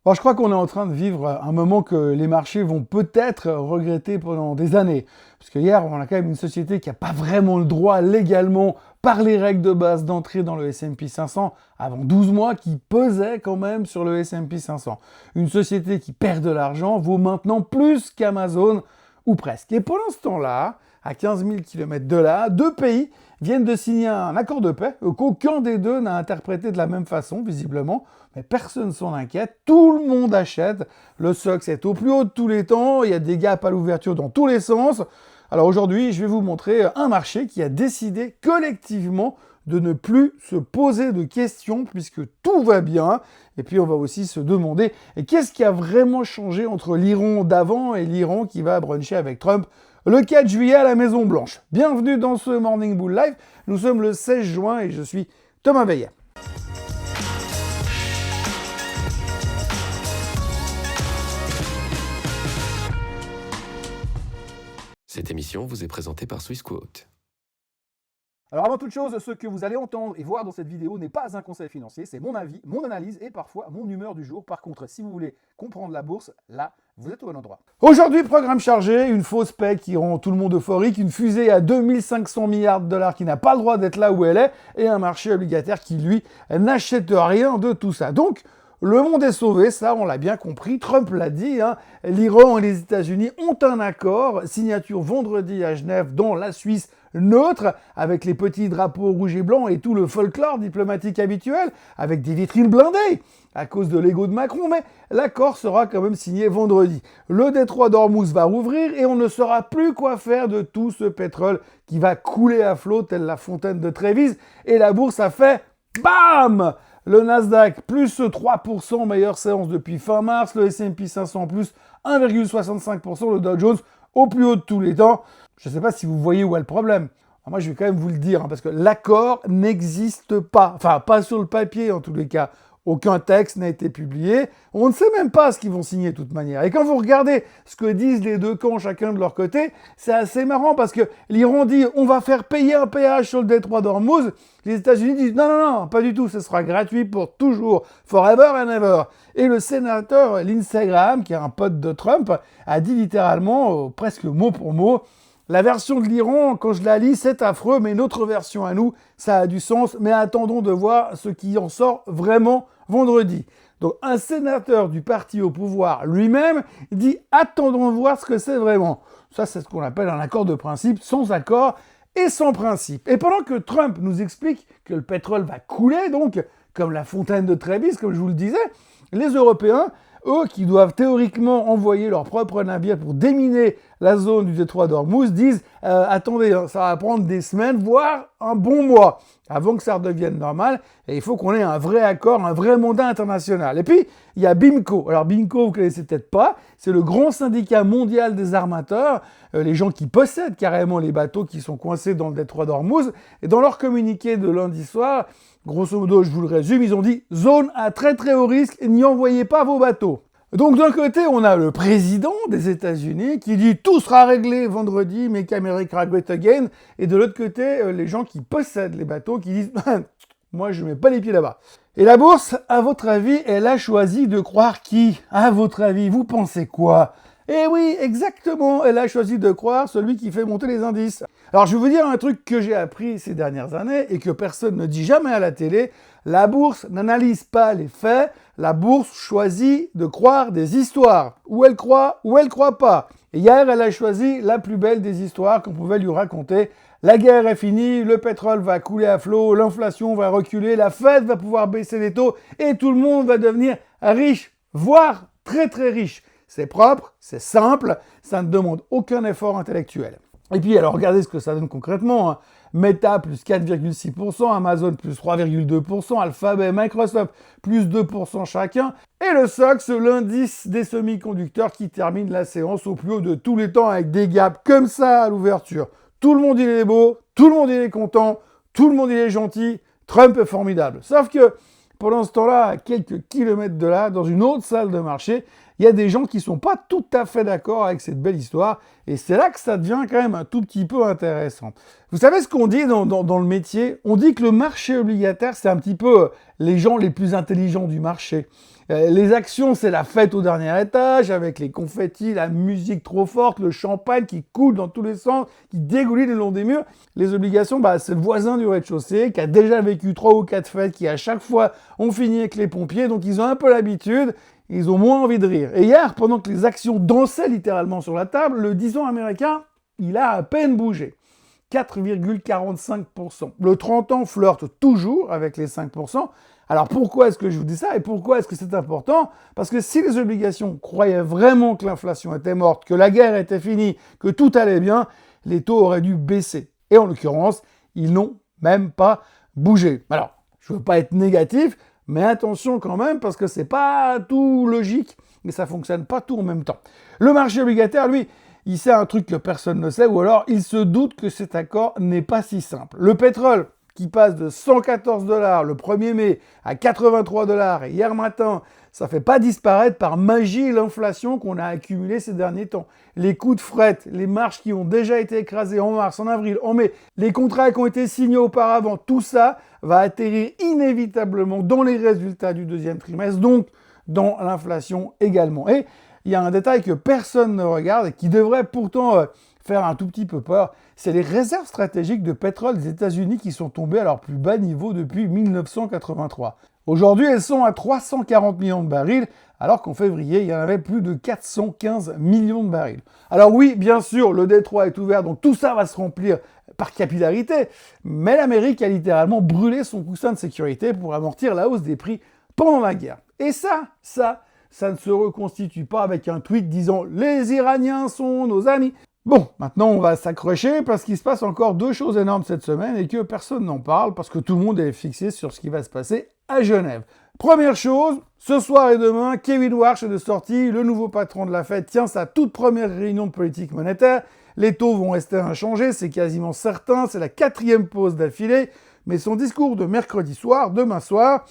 Alors, je crois qu'on est en train de vivre un moment que les marchés vont peut-être regretter pendant des années. Parce que hier, on a quand même une société qui n'a pas vraiment le droit légalement, par les règles de base, d'entrer dans le S&P 500 avant 12 mois, qui pesait quand même sur le S&P 500. Une société qui perd de l'argent vaut maintenant plus qu'Amazon, ou presque. Et pendant ce temps-là, à 15 000 km de là, deux pays viennent de signer un accord de paix qu'aucun des deux n'a interprété de la même façon, visiblement. Mais personne s'en inquiète, tout le monde achète. Le SOX est au plus haut de tous les temps, il y a des gaps à l'ouverture dans tous les sens. Alors aujourd'hui, je vais vous montrer un marché qui a décidé collectivement de ne plus se poser de questions puisque tout va bien. Et puis on va aussi se demander qu'est-ce qui a vraiment changé entre l'Iran d'avant et l'Iran qui va bruncher avec Trump le 4 juillet à la Maison Blanche. Bienvenue dans ce Morning Bull Live. Nous sommes le 16 juin et je suis Thomas Veillet. Cette émission vous est présentée par Swissquote. Alors avant toute chose, ce que vous allez entendre et voir dans cette vidéo n'est pas un conseil financier, c'est mon avis, mon analyse et parfois mon humeur du jour. Par contre, si vous voulez comprendre la bourse, là, vous êtes au bon endroit. Aujourd'hui, programme chargé, une fausse paix qui rend tout le monde euphorique, une fusée à 2500 milliards de dollars qui n'a pas le droit d'être là où elle est, et un marché obligataire qui, lui, n'achète rien de tout ça. Donc, le monde est sauvé, ça on l'a bien compris, Trump l'a dit, l'Iran et les États-Unis ont un accord, signature vendredi à Genève dans la Suisse neutre, avec les petits drapeaux rouges et blancs et tout le folklore diplomatique habituel, avec des vitrines blindées à cause de l'ego de Macron, mais l'accord sera quand même signé vendredi. Le détroit d'Ormuz va rouvrir et on ne saura plus quoi faire de tout ce pétrole qui va couler à flot telle la fontaine de Trévise, et la bourse a fait BAM! Le Nasdaq, plus 3%, meilleure séance depuis fin mars. Le S&P 500, plus 1,65%. Le Dow Jones, au plus haut de tous les temps. Je ne sais pas si vous voyez où est le problème. Alors moi, je vais quand même vous le dire, parce que l'accord n'existe pas. Enfin, pas sur le papier, en tous les cas. Aucun texte n'a été publié. On ne sait même pas ce qu'ils vont signer de toute manière. Et quand vous regardez ce que disent les deux camps chacun de leur côté, c'est assez marrant parce que l'Iran dit on va faire payer un péage sur le détroit d'Ormuz. Les États-Unis disent non, pas du tout, ce sera gratuit pour toujours, forever and ever. Et le sénateur Lindsey Graham, qui est un pote de Trump, a dit littéralement, presque mot pour mot, la version de l'Iran, quand je la lis, c'est affreux, mais notre version à nous, ça a du sens, mais attendons de voir ce qui en sort vraiment vendredi. Donc un sénateur du parti au pouvoir lui-même dit attendons de voir ce que c'est vraiment. Ça, c'est ce qu'on appelle un accord de principe, sans accord et sans principe. Et pendant que Trump nous explique que le pétrole va couler, donc comme la fontaine de Trévise, comme je vous le disais, les Européens, eux qui doivent théoriquement envoyer leurs propres navires pour déminer la zone du détroit d'Ormuz, disent attendez, ça va prendre des semaines, voire un bon mois, avant que ça redevienne normal, et il faut qu'on ait un vrai accord, un vrai mandat international. Et puis, il y a BIMCO. Alors BIMCO, vous connaissez peut-être pas, c'est le grand syndicat mondial des armateurs, les gens qui possèdent carrément les bateaux qui sont coincés dans le détroit d'Ormuz, et dans leur communiqué de lundi soir, grosso modo, je vous le résume, ils ont dit « Zone à très très haut risque, n'y envoyez pas vos bateaux ». Donc d'un côté, on a le président des États-Unis qui dit « Tout sera réglé vendredi, make America great again ». Et de l'autre côté, les gens qui possèdent les bateaux qui disent « Moi, je ne mets pas les pieds là-bas ». Et la bourse, à votre avis, elle a choisi de croire qui? À votre avis, vous pensez quoi? Eh oui, exactement, elle a choisi de croire celui qui fait monter les indices. Alors je vais vous dire un truc que j'ai appris ces dernières années et que personne ne dit jamais à la télé. La bourse n'analyse pas les faits, la bourse choisit de croire des histoires. Ou elle croit pas. Et hier, elle a choisi la plus belle des histoires qu'on pouvait lui raconter. La guerre est finie, le pétrole va couler à flot, l'inflation va reculer, la Fed va pouvoir baisser les taux et tout le monde va devenir riche, voire très très riche. C'est propre, c'est simple, ça ne demande aucun effort intellectuel. Et puis alors regardez ce que ça donne concrètement. Meta plus 4,6%, Amazon plus 3,2%, Alphabet, Microsoft plus 2% chacun. Et le SOX, l'indice des semi-conducteurs qui termine la séance au plus haut de tous les temps avec des gaps comme ça à l'ouverture. Tout le monde il est beau, tout le monde il est content, tout le monde il est gentil, Trump est formidable. Sauf que pendant ce temps-là, à quelques kilomètres de là, dans une autre salle de marché, il y a des gens qui sont pas tout à fait d'accord avec cette belle histoire, et c'est là que ça devient quand même un tout petit peu intéressant. Vous savez ce qu'on dit dans le métier? On dit que le marché obligataire, c'est un petit peu les gens les plus intelligents du marché. Les actions, c'est la fête au dernier étage, avec les confettis, la musique trop forte, le champagne qui coule dans tous les sens, qui dégouline le long des murs. Les obligations, c'est le voisin du rez-de-chaussée qui a déjà vécu 3 ou 4 fêtes, qui à chaque fois ont fini avec les pompiers, donc ils ont un peu l'habitude, ils ont moins envie de rire. Et hier, pendant que les actions dansaient littéralement sur la table, le 10 ans américain, il a à peine bougé. 4,45%. Le 30 ans flirte toujours avec les 5%. Alors pourquoi est-ce que je vous dis ça et pourquoi est-ce que c'est important? Parce que si les obligations croyaient vraiment que l'inflation était morte, que la guerre était finie, que tout allait bien, les taux auraient dû baisser. Et en l'occurrence, ils n'ont même pas bougé. Alors, je ne veux pas être négatif, mais attention quand même parce que c'est pas tout logique et ça fonctionne pas tout en même temps. Le marché obligataire, lui, il sait un truc que personne ne sait ou alors il se doute que cet accord n'est pas si simple. Le pétrole qui passe de 114 $ le 1er mai à 83 $ et hier matin, ça fait pas disparaître par magie l'inflation qu'on a accumulée ces derniers temps. Les coûts de fret, les marges qui ont déjà été écrasées en mars, en avril, en mai, les contrats qui ont été signés auparavant, tout ça va atterrir inévitablement dans les résultats du deuxième trimestre, donc dans l'inflation également. Et il y a un détail que personne ne regarde et qui devrait pourtant faire un tout petit peu peur, c'est les réserves stratégiques de pétrole des États-Unis qui sont tombées à leur plus bas niveau depuis 1983. Aujourd'hui, elles sont à 340 millions de barils, alors qu'en février, il y en avait plus de 415 millions de barils. Alors oui, bien sûr, le détroit est ouvert, donc tout ça va se remplir par capillarité, mais l'Amérique a littéralement brûlé son coussin de sécurité pour amortir la hausse des prix pendant la guerre. Et ça ne se reconstitue pas avec un tweet disant « Les Iraniens sont nos amis ». Bon, maintenant on va s'accrocher parce qu'il se passe encore 2 choses énormes cette semaine et que personne n'en parle parce que tout le monde est fixé sur ce qui va se passer à Genève. Première chose, ce soir et demain, Kevin Warsh est de sortie, le nouveau patron de la Fed tient sa toute première réunion de politique monétaire. Les taux vont rester inchangés, c'est quasiment certain, c'est la 4e pause d'affilée, mais son discours de mercredi soir, demain soir,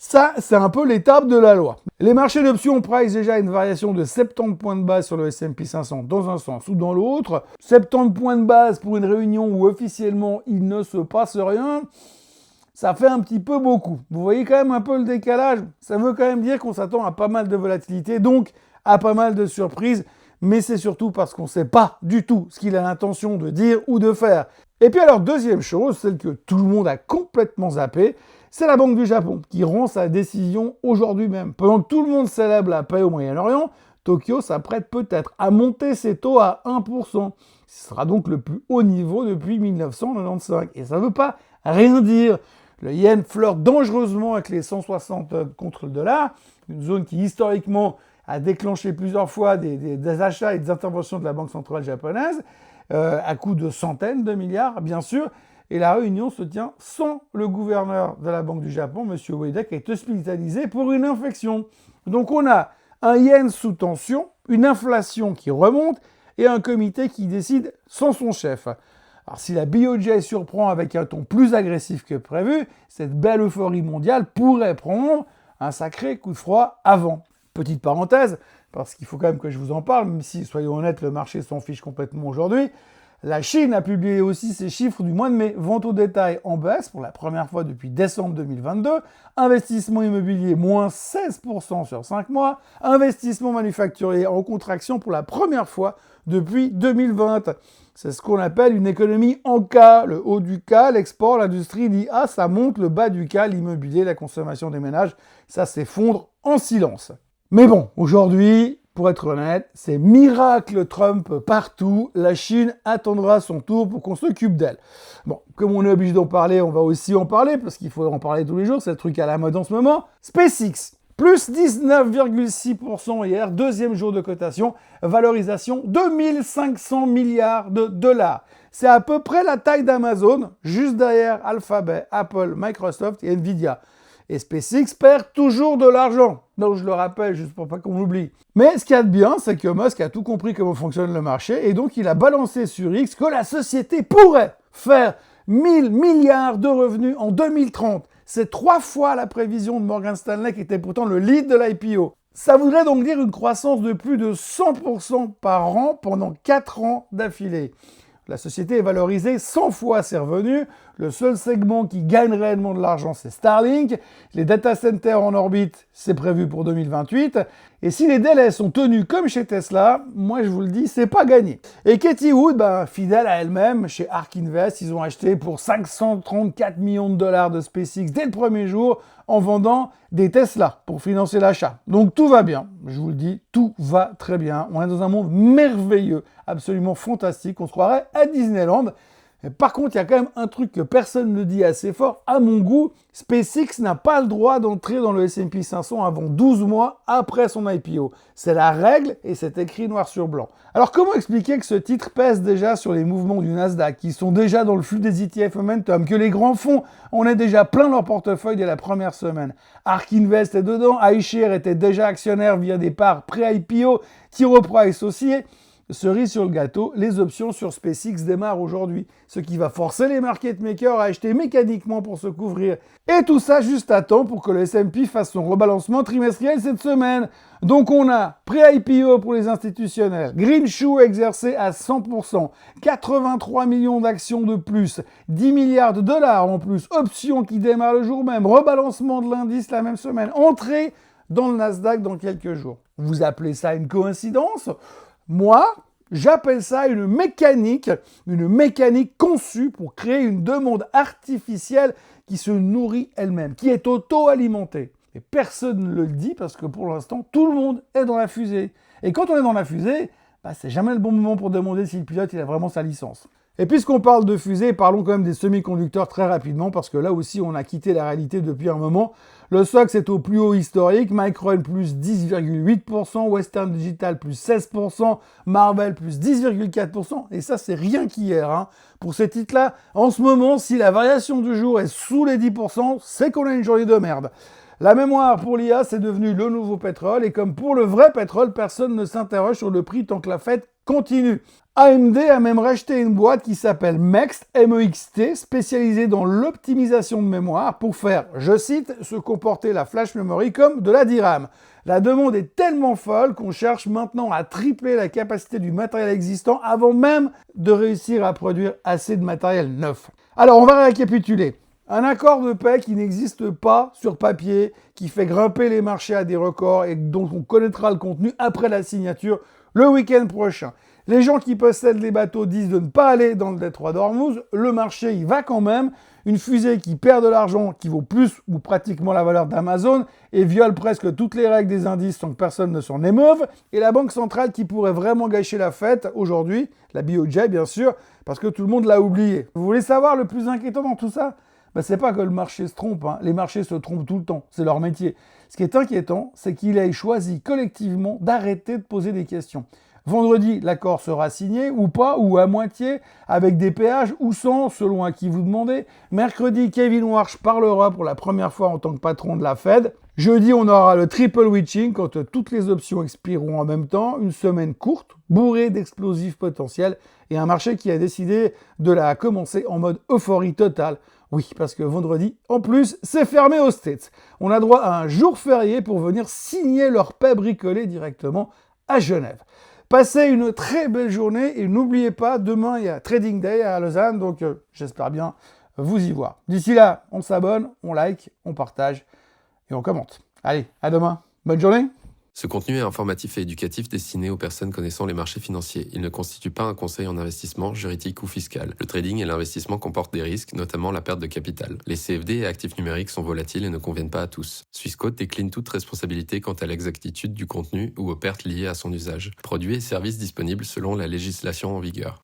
ça, c'est un peu l'étape de la loi. Les marchés d'options price déjà une variation de 70 points de base sur le S&P 500 dans un sens ou dans l'autre. 70 points de base pour une réunion où officiellement il ne se passe rien, ça fait un petit peu beaucoup. Vous voyez quand même un peu le décalage. Ça veut quand même dire qu'on s'attend à pas mal de volatilité, donc à pas mal de surprises, mais c'est surtout parce qu'on ne sait pas du tout ce qu'il a l'intention de dire ou de faire. Et puis alors, deuxième chose, celle que tout le monde a complètement zappé, c'est la Banque du Japon qui rend sa décision aujourd'hui même. Pendant que tout le monde célèbre la paix au Moyen-Orient, Tokyo s'apprête peut-être à monter ses taux à 1%. Ce sera donc le plus haut niveau depuis 1995. Et ça ne veut pas rien dire. Le yen flirte dangereusement avec les 160 contre le dollar, une zone qui historiquement a déclenché plusieurs fois des achats et des interventions de la Banque centrale japonaise, à coût de centaines de milliards, bien sûr. Et la réunion se tient sans le gouverneur de la Banque du Japon, M. Ueda, qui est hospitalisé pour une infection. Donc on a un yen sous tension, une inflation qui remonte et un comité qui décide sans son chef. Alors si la BOJ surprend avec un ton plus agressif que prévu, cette belle euphorie mondiale pourrait prendre un sacré coup de froid avant. Petite parenthèse, parce qu'il faut quand même que je vous en parle, même si, soyons honnêtes, le marché s'en fiche complètement aujourd'hui. La Chine a publié aussi ses chiffres du mois de mai. Vente au détail en baisse pour la première fois depuis décembre 2022. Investissement immobilier moins 16% sur 5 mois. Investissement manufacturier en contraction pour la première fois depuis 2020. C'est ce qu'on appelle une économie en K. Le haut du K, l'export, l'industrie dit « Ah, ça monte », le bas du K, l'immobilier, la consommation des ménages, ça s'effondre en silence. Mais bon, aujourd'hui, pour être honnête, c'est miracle Trump partout. La Chine attendra son tour pour qu'on s'occupe d'elle. Bon, comme on est obligé d'en parler, on va aussi en parler, parce qu'il faut en parler tous les jours, c'est le truc à la mode en ce moment. SpaceX, plus 19,6% hier, deuxième jour de cotation, valorisation 2500 milliards de dollars. C'est à peu près la taille d'Amazon, juste derrière Alphabet, Apple, Microsoft et Nvidia. Et SpaceX perd toujours de l'argent. Donc je le rappelle, juste pour pas qu'on l'oublie. Mais ce qu'il y a de bien, c'est que Musk a tout compris comment fonctionne le marché, et donc il a balancé sur X que la société pourrait faire 1000 milliards de revenus en 2030. C'est 3 fois la prévision de Morgan Stanley, qui était pourtant le lead de l'IPO. Ça voudrait donc dire une croissance de plus de 100% par an pendant 4 ans d'affilée. La société est valorisée 100 fois ses revenus. Le seul segment qui gagne réellement de l'argent, c'est Starlink. Les data centers en orbite, c'est prévu pour 2028. Et si les délais sont tenus comme chez Tesla, moi je vous le dis, c'est pas gagné. Et Katie Wood, fidèle à elle-même, chez ARK Invest, ils ont acheté pour 534 millions de dollars de SpaceX dès le premier jour en vendant des Tesla pour financer l'achat. Donc tout va bien, je vous le dis, tout va très bien. On est dans un monde merveilleux, absolument fantastique, on se croirait à Disneyland. Mais par contre, il y a quand même un truc que personne ne dit assez fort. À mon goût, SpaceX n'a pas le droit d'entrer dans le S&P 500 avant 12 mois après son IPO. C'est la règle et c'est écrit noir sur blanc. Alors comment expliquer que ce titre pèse déjà sur les mouvements du Nasdaq, qui sont déjà dans le flux des ETF Momentum, que les grands fonds en aient déjà plein leur portefeuille dès la première semaine. ARK Invest est dedans, iShares était déjà actionnaire via des parts pré-IPO, T. Rowe Price aussi. Cerise sur le gâteau, les options sur SpaceX démarrent aujourd'hui, ce qui va forcer les market makers à acheter mécaniquement pour se couvrir. Et tout ça juste à temps pour que le S&P fasse son rebalancement trimestriel cette semaine. Donc on a pré-IPO pour les institutionnels, Greenshoe exercé à 100%, 83 millions d'actions de plus, 10 milliards de dollars en plus, options qui démarrent le jour même, rebalancement de l'indice la même semaine, entrée dans le Nasdaq dans quelques jours. Vous appelez ça une coïncidence ? Moi, j'appelle ça une mécanique conçue pour créer une demande artificielle qui se nourrit elle-même, qui est auto-alimentée. Et personne ne le dit parce que pour l'instant, tout le monde est dans la fusée. Et quand on est dans la fusée, c'est jamais le bon moment pour demander si le pilote il a vraiment sa licence. Et puisqu'on parle de fusée, parlons quand même des semi-conducteurs très rapidement, parce que là aussi, on a quitté la réalité depuis un moment. Le SOX est au plus haut historique, Micron plus 10,8%, Western Digital plus 16%, Marvell plus 10,4%, et ça, c'est rien qu'hier. Pour ces titres-là, en ce moment, si la variation du jour est sous les 10%, c'est qu'on a une journée de merde. La mémoire pour l'IA, c'est devenu le nouveau pétrole, et comme pour le vrai pétrole, personne ne s'interroge sur le prix tant que la fête continue. AMD a même racheté une boîte qui s'appelle MEXT, MEXT, spécialisée dans l'optimisation de mémoire pour faire, je cite, se comporter la flash memory comme de la DRAM. La demande est tellement folle qu'on cherche maintenant à tripler la capacité du matériel existant avant même de réussir à produire assez de matériel neuf. Alors, on va récapituler. Un accord de paix qui n'existe pas sur papier, qui fait grimper les marchés à des records et dont on connaîtra le contenu après la signature le week-end prochain. Les gens qui possèdent les bateaux disent de ne pas aller dans le détroit d'Ormuz. Le marché y va quand même. Une fusée qui perd de l'argent, qui vaut plus ou pratiquement la valeur d'Amazon et viole presque toutes les règles des indices sans que personne ne s'en émeuve. Et la banque centrale qui pourrait vraiment gâcher la fête aujourd'hui, la BOJ bien sûr, parce que tout le monde l'a oublié. Vous voulez savoir le plus inquiétant dans tout ça ? C'est pas que le marché se trompe, les marchés se trompent tout le temps, c'est leur métier. Ce qui est inquiétant, c'est qu'il ait choisi collectivement d'arrêter de poser des questions. Vendredi, l'accord sera signé, ou pas, ou à moitié, avec des péages, ou sans, selon à qui vous demandez. Mercredi, Kevin Warsh parlera pour la première fois en tant que patron de la Fed. Jeudi, on aura le triple witching, quand toutes les options expireront en même temps. Une semaine courte, bourrée d'explosifs potentiels, et un marché qui a décidé de la commencer en mode euphorie totale. Oui, parce que vendredi, en plus, c'est fermé aux States. On a droit à un jour férié pour venir signer leur paix bricolée directement à Genève. Passez une très belle journée et n'oubliez pas, demain il y a Trading Day à Lausanne, donc j'espère bien vous y voir. D'ici là, on s'abonne, on like, on partage et on commente. Allez, à demain. Bonne journée. Ce contenu est informatif et éducatif destiné aux personnes connaissant les marchés financiers. Il ne constitue pas un conseil en investissement, juridique ou fiscal. Le trading et l'investissement comportent des risques, notamment la perte de capital. Les CFD et actifs numériques sont volatiles et ne conviennent pas à tous. Swissquote décline toute responsabilité quant à l'exactitude du contenu ou aux pertes liées à son usage. Produits et services disponibles selon la législation en vigueur.